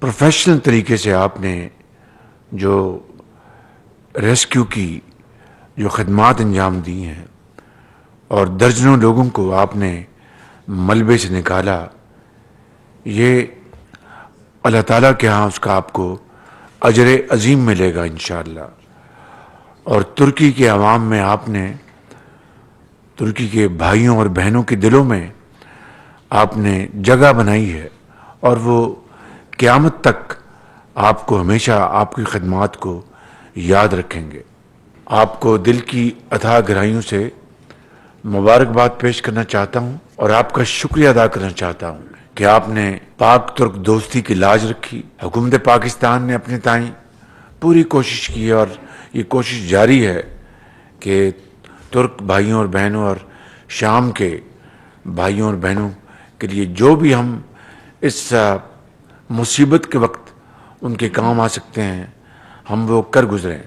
Professional طریقے سے آپ نے جو ریسکیو کی جو خدمات انجام دی ہیں اور درجنوں لوگوں کو آپ نے ملبے سے نکالا، یہ اللہ تعالیٰ کے ہاں اس کا آپ کو اجر عظیم ملے گا انشاءاللہ۔ اور ترکی کے عوام میں آپ نے، ترکی کے بھائیوں اور بہنوں کے دلوں میں آپ نے جگہ بنائی ہے، اور وہ قیامت تک آپ کو ہمیشہ آپ کی خدمات کو یاد رکھیں گے۔ آپ کو دل کی اتھاہ گہرائیوں سے مبارکباد پیش کرنا چاہتا ہوں اور آپ کا شکریہ ادا کرنا چاہتا ہوں کہ آپ نے پاک ترک دوستی کی لاج رکھی۔ حکومت پاکستان نے اپنے تائیں پوری کوشش کی ہے، اور یہ کوشش جاری ہے کہ ترک بھائیوں اور بہنوں اور شام کے بھائیوں اور بہنوں کے لیے جو بھی ہم اس مصیبت کے وقت ان کے کام آ سکتے ہیں، ہم وہ کر گزریں۔